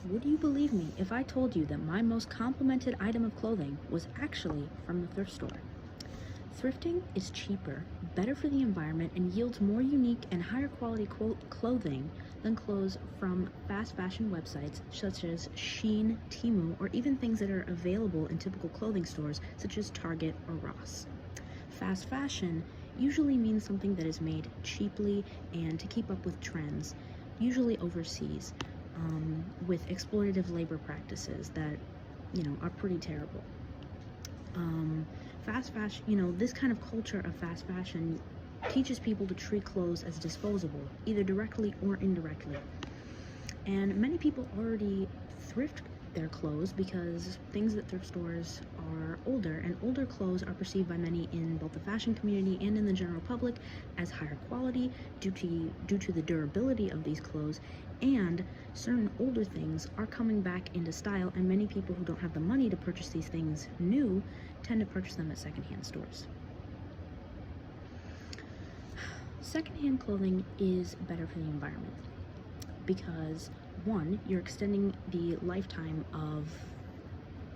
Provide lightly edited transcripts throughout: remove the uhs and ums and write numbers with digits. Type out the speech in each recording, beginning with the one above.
Would you believe me if I told you that my most complimented item of clothing was actually from the thrift store? Thrifting is cheaper, better for the environment, and yields more unique and higher quality clothing than clothes from fast fashion websites such as Shein, Temu, or even things that are available in typical clothing stores such as Target or Ross. Fast fashion usually means something that is made cheaply and to keep up with trends, usually overseas, with exploitative labor practices that, are pretty terrible. Fast fashion, this kind of culture of fast fashion teaches people to treat clothes as disposable, either directly or indirectly. And many people already thrift their clothes because things at thrift stores are older, and older clothes are perceived by many in both the fashion community and in the general public as higher quality due to the durability of these clothes, and certain older things are coming back into style, and many people who don't have the money to purchase these things new tend to purchase them at secondhand stores. Secondhand clothing is better for the environment because, one, you're extending the lifetime of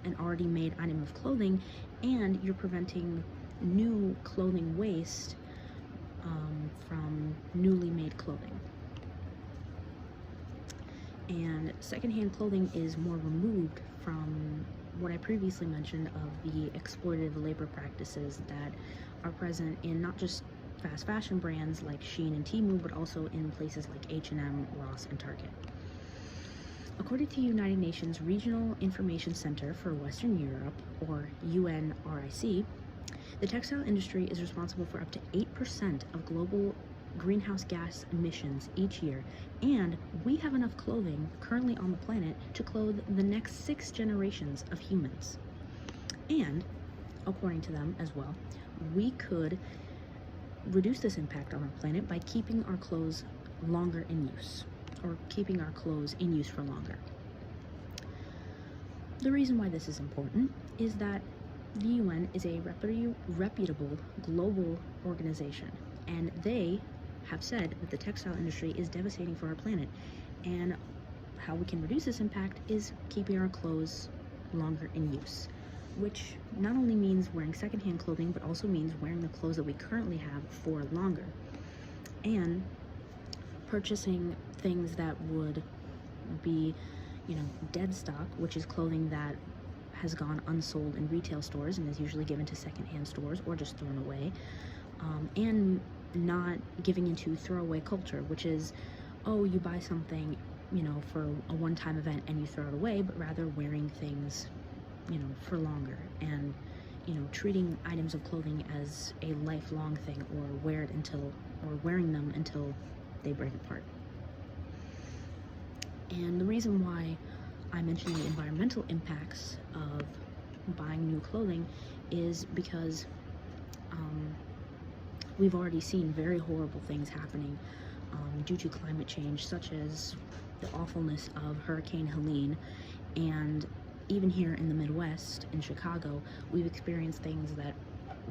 an already made item of clothing, and you're preventing new clothing waste from newly made clothing. And secondhand clothing is more removed from what I previously mentioned of the exploitative labor practices that are present in not just fast fashion brands like Shein and Temu, but also in places like H&M, Ross, and Target. According to the United Nations Regional Information Center for Western Europe, or UNRIC, the textile industry is responsible for up to 8% of global greenhouse gas emissions each year, and we have enough clothing currently on the planet to clothe the next 6 generations of humans. And, according to them as well, we could reduce this impact on our planet by keeping our clothes longer in use, or keeping our clothes in use for longer. The reason why this is important is that the UN is a reputable global organization, and they have said that the textile industry is devastating for our planet, and how we can reduce this impact is keeping our clothes longer in use, which not only means wearing secondhand clothing, but also means wearing the clothes that we currently have for longer, and purchasing things that would be, dead stock, which is clothing that has gone unsold in retail stores and is usually given to secondhand stores or just thrown away, and not giving into throwaway culture, which is, you buy something, for a one-time event and you throw it away, but rather wearing things, for longer, and, treating items of clothing as a lifelong thing, or wearing them until they break apart. And the reason why I mention the environmental impacts of buying new clothing is because we've already seen very horrible things happening due to climate change, such as the awfulness of Hurricane Helene, and even here in the Midwest, in Chicago, we've experienced things that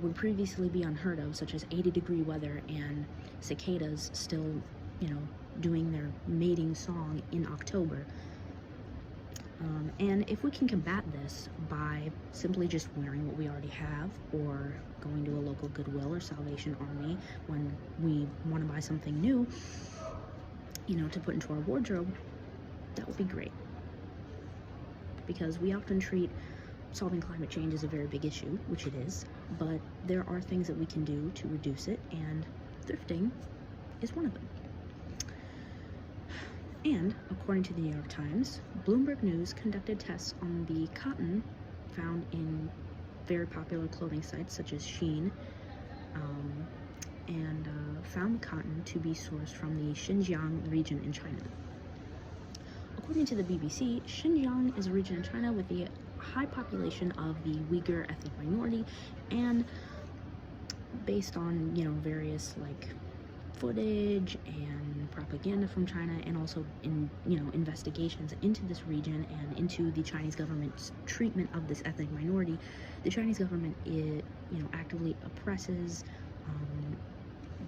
would previously be unheard of, such as 80-degree weather and cicadas still, doing their mating song in October. And if we can combat this by simply just wearing what we already have, or going to a local Goodwill or Salvation Army when we want to buy something new, to put into our wardrobe, that would be great. Because we often treat solving climate change as a very big issue, which it is, but there are things that we can do to reduce it, and thrifting is one of them. And, according to the New York Times, Bloomberg News conducted tests on the cotton found in very popular clothing sites such as Shein, and found the cotton to be sourced from the Xinjiang region in China. According to the BBC, Xinjiang is a region in China with a high population of the Uyghur ethnic minority, and based on, various, footage and propaganda from China, and also in investigations into this region and into the Chinese government's treatment of this ethnic minority, the Chinese government actively oppresses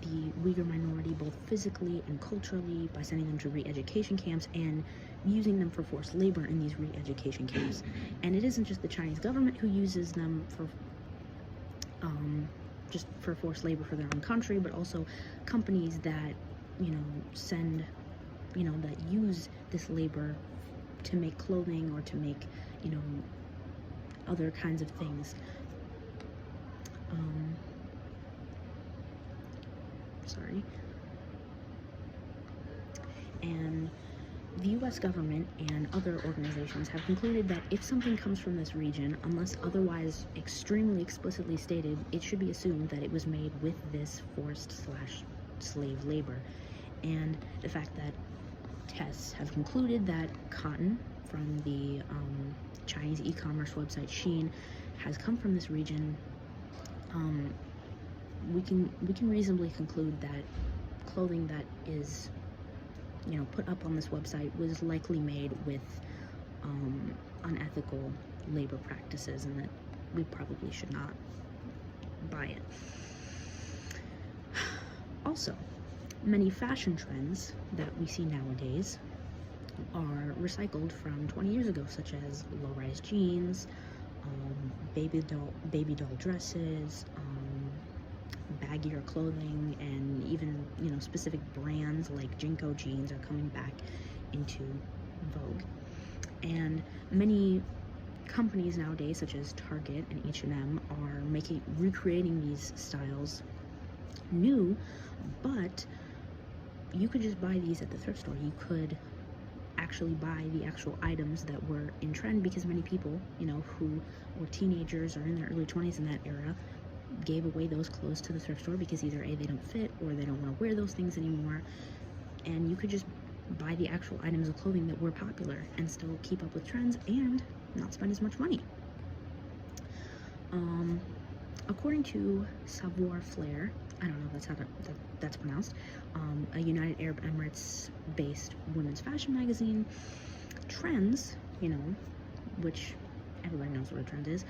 the the Uyghur minority both physically and culturally by sending them to re-education camps and using them for forced labor in these re-education camps. And it isn't just the Chinese government who uses them for just for forced labor for their own country, but also companies that, send, that use this labor to make clothing or to make, other kinds of things. Sorry. And the U.S. government and other organizations have concluded that if something comes from this region, unless otherwise extremely explicitly stated, it should be assumed that it was made with this forced/slave labor. And the fact that tests have concluded that cotton from the Chinese e-commerce website Shein has come from this region, we can reasonably conclude that clothing that is put up on this website was likely made with unethical labor practices, and that we probably should not buy it. Also, many fashion trends that we see nowadays are recycled from 20 years ago, such as low-rise jeans, baby doll dresses, baggier clothing, and even specific brands like Jinko jeans are coming back into vogue. And many companies nowadays, such as Target and H&M, are recreating these styles new, but you could just buy these at the thrift store. You could actually buy the actual items that were in trend, because many people, who were teenagers or in their early 20s in that era, gave away those clothes to the thrift store because either A, they don't fit, or they don't want to wear those things anymore. And you could just buy the actual items of clothing that were popular and still keep up with trends and not spend as much money. According to Savoir Flair, I don't know if that's pronounced, a United Arab Emirates-based women's fashion magazine, trends, which everybody knows what a trend is,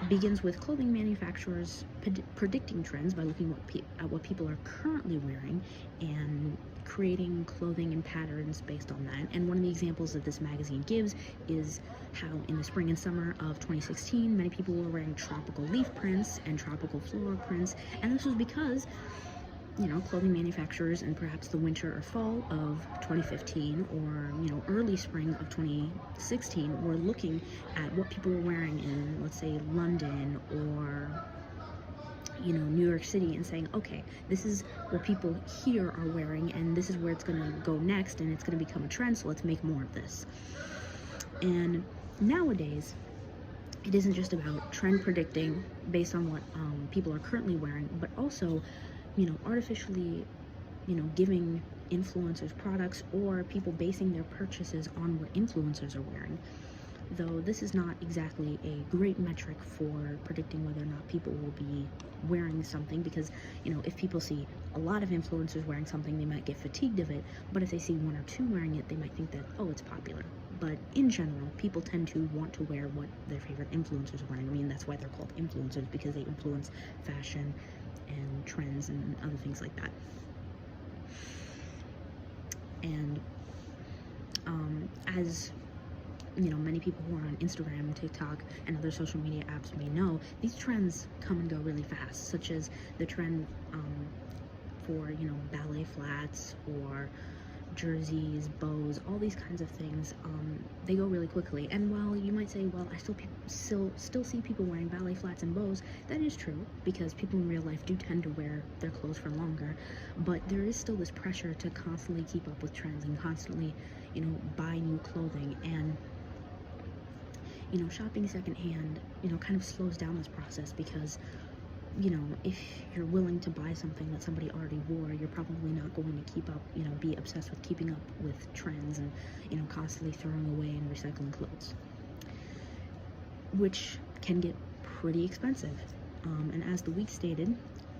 begins with clothing manufacturers predicting trends by looking at what people are currently wearing and creating clothing and patterns based on that. And one of the examples that this magazine gives is how in the spring and summer of 2016, many people were wearing tropical leaf prints and tropical floral prints, and this was because clothing manufacturers in perhaps the winter or fall of 2015 or early spring of 2016 were looking at what people were wearing in, let's say, London or New York City, and saying, okay, this is what people here are wearing, and this is where it's going to go next, and it's going to become a trend, so let's make more of this. And nowadays, it isn't just about trend predicting based on what people are currently wearing, but also artificially, giving influencers products, or people basing their purchases on what influencers are wearing. Though this is not exactly a great metric for predicting whether or not people will be wearing something, because, if people see a lot of influencers wearing something, they might get fatigued of it, but if they see one or two wearing it, they might think that, oh, it's popular. But in general, people tend to want to wear what their favorite influencers are wearing. I mean, that's why they're called influencers, because they influence fashion and trends and other things like that. And as many people who are on Instagram, TikTok, and other social media apps may know, these trends come and go really fast, such as the trend for ballet flats or jerseys, bows, all these kinds of things. They go really quickly. And while you might say, well, I still see people wearing ballet flats and bows, that is true, because people in real life do tend to wear their clothes for longer, but there is still this pressure to constantly keep up with trends and constantly buy new clothing. And shopping secondhand kind of slows down this process, because if you're willing to buy something that somebody already wore, you're probably not going to keep up, be obsessed with keeping up with trends and, constantly throwing away and recycling clothes, which can get pretty expensive. And as the week stated,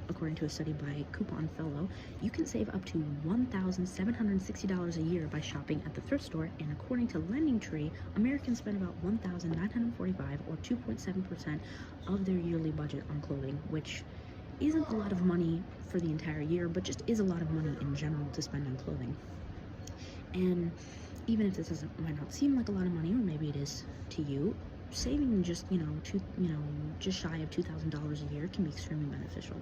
according to a study by Coupon Fellow, you can save up to $1,760 a year by shopping at the thrift store, and according to Lending Tree, Americans spend about $1,945 or 2.7% of their yearly budget on clothing, which isn't a lot of money for the entire year, but just is a lot of money in general to spend on clothing. And even if this might not seem like a lot of money, or maybe it is to you, saving just just shy of $2,000 a year can be extremely beneficial.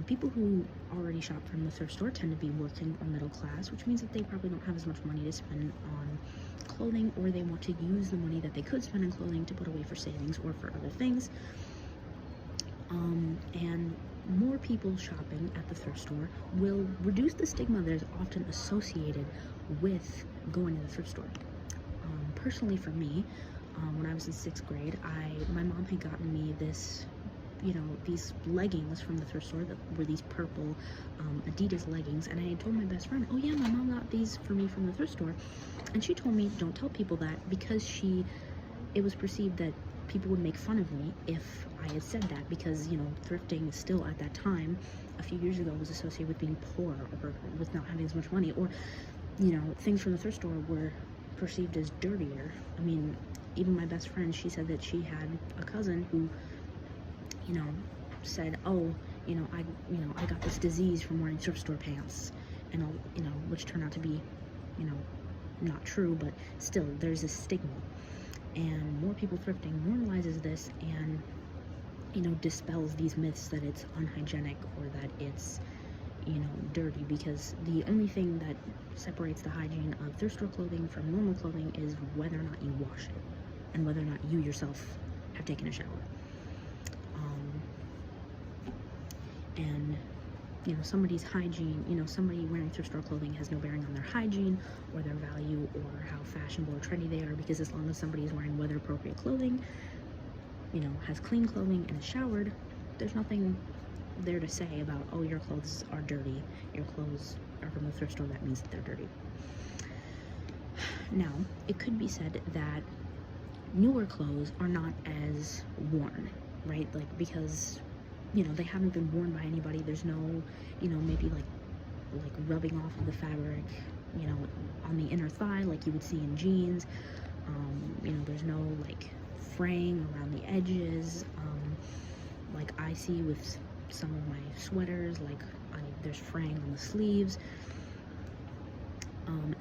People who already shop from the thrift store tend to be working or middle class, which means that they probably don't have as much money to spend on clothing, or they want to use the money that they could spend on clothing to put away for savings or for other things. And more people shopping at the thrift store will reduce the stigma that is often associated with going to the thrift store. Personally, for me, when I was in 6th grade, my mom had gotten me this, these leggings from the thrift store that were these purple Adidas leggings, and I had told my best friend, oh yeah, my mom got these for me from the thrift store, and she told me, don't tell people that, because it was perceived that people would make fun of me if I had said that, because, thrifting still at that time, a few years ago, was associated with being poor or with not having as much money, or, things from the thrift store were perceived as dirtier. I mean, even my best friend, she said that she had a cousin who, said, oh, I got this disease from wearing thrift store pants, and which turned out to be, not true, but still, there's a stigma. And more people thrifting normalizes this and, dispels these myths that it's unhygienic or that it's, dirty, because the only thing that separates the hygiene of thrift store clothing from normal clothing is whether or not you wash it and whether or not you yourself have taken a shower. And somebody's hygiene, somebody wearing thrift store clothing has no bearing on their hygiene or their value or how fashionable or trendy they are, because as long as somebody is wearing weather appropriate clothing, has clean clothing and is showered, there's nothing there to say about, oh, your clothes are dirty, your clothes are from the thrift store, that means that they're dirty. Now, it could be said that newer clothes are not as worn, right? Like, because they haven't been worn by anybody. There's no, maybe like rubbing off of the fabric, on the inner thigh like you would see in jeans. There's no like fraying around the edges, like I see with some of my sweaters, like there's fraying on the sleeves.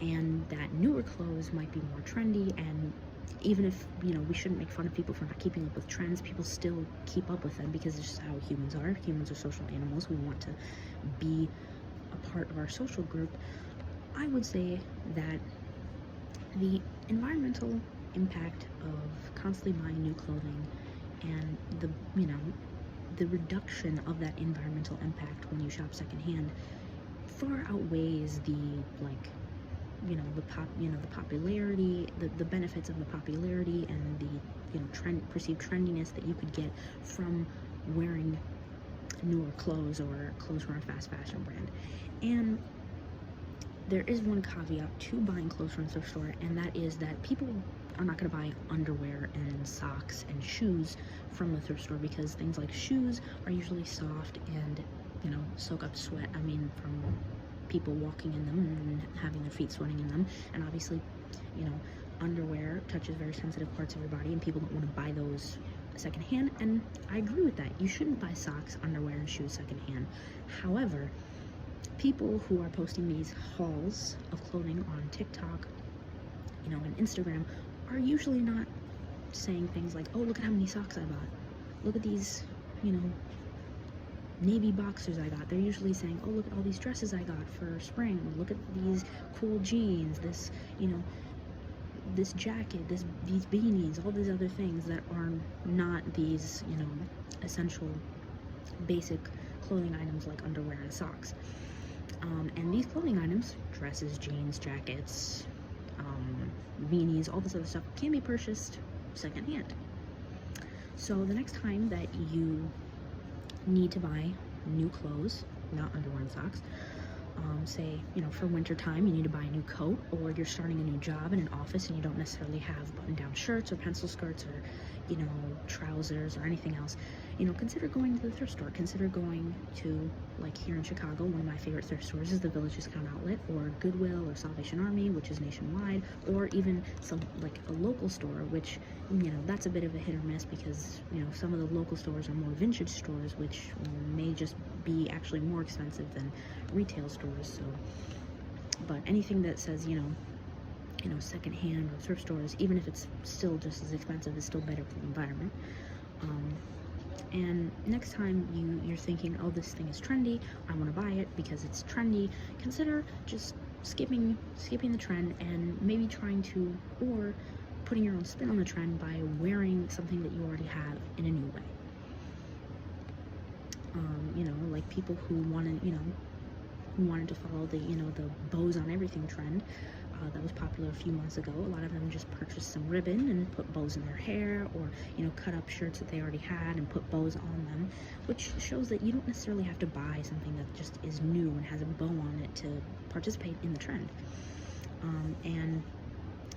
And that newer clothes might be more trendy, and even if, we shouldn't make fun of people for not keeping up with trends, people still keep up with them because it's just how humans are. Humans are social animals. We want to be a part of our social group. I would say that the environmental impact of constantly buying new clothing and the reduction of that environmental impact when you shop secondhand far outweighs the the popularity, the benefits of the popularity and the perceived trendiness that you could get from wearing newer clothes or clothes from a fast fashion brand. And there is one caveat to buying clothes from a thrift store, and that is that people are not going to buy underwear and socks and shoes from the thrift store, because things like shoes are usually soft and soak up sweat. I mean, from people walking in them and having their feet sweating in them. And obviously, underwear touches very sensitive parts of your body, and people don't want to buy those secondhand. And I agree with that. You shouldn't buy socks, underwear, and shoes secondhand. However, people who are posting these hauls of clothing on TikTok, and Instagram, are usually not saying things like, oh, look at how many socks I bought. Look at these, navy boxers I got. They're usually saying, oh, look at all these dresses I got for spring. Look at these cool jeans, this, this jacket, these beanies, all these other things that are not these, essential basic clothing items like underwear and socks. And these clothing items, dresses, jeans, jackets, beanies, all this other stuff, can be purchased secondhand. So the next time that you need to buy new clothes, not underwear and socks, say, for winter time, you need to buy a new coat, or you're starting a new job in an office and you don't necessarily have button-down shirts or pencil skirts or, trousers or anything else, consider going to the thrift store. Consider going to, like here in Chicago, one of my favorite thrift stores is the Village Discount Outlet, or Goodwill, or Salvation Army, which is nationwide, or even some, like a local store, which that's a bit of a hit or miss because, some of the local stores are more vintage stores, which may just be actually more expensive than retail stores. So, but anything that says, secondhand or thrift stores, even if it's still just as expensive, is still better for the environment. And next time you're thinking, oh, this thing is trendy, I want to buy it because it's trendy, consider just skipping the trend and maybe trying to, or putting your own spin on the trend by wearing something that you already have in a new way. Like people who wanted to follow the bows on everything trend that was popular a few months ago. A lot of them just purchased some ribbon and put bows in their hair, or cut up shirts that they already had and put bows on them, which shows that you don't necessarily have to buy something that just is new and has a bow on it to participate in the trend. And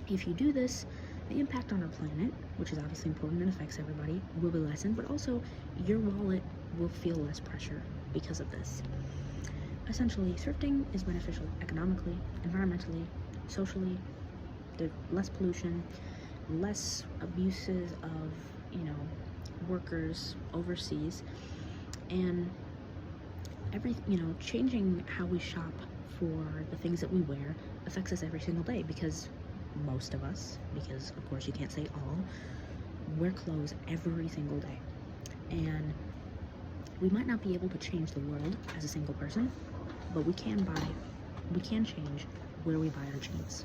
if you do this, the impact on our planet, which is obviously important and affects everybody, will be lessened, but also your wallet will feel less pressure because of this. Essentially, thrifting is beneficial economically, environmentally, socially. There's less pollution, less abuses of, workers overseas, and changing how we shop for the things that we wear affects us every single day because most of us, because of course you can't say all, wear clothes every single day. And we might not be able to change the world as a single person, but we can change where we buy our jeans.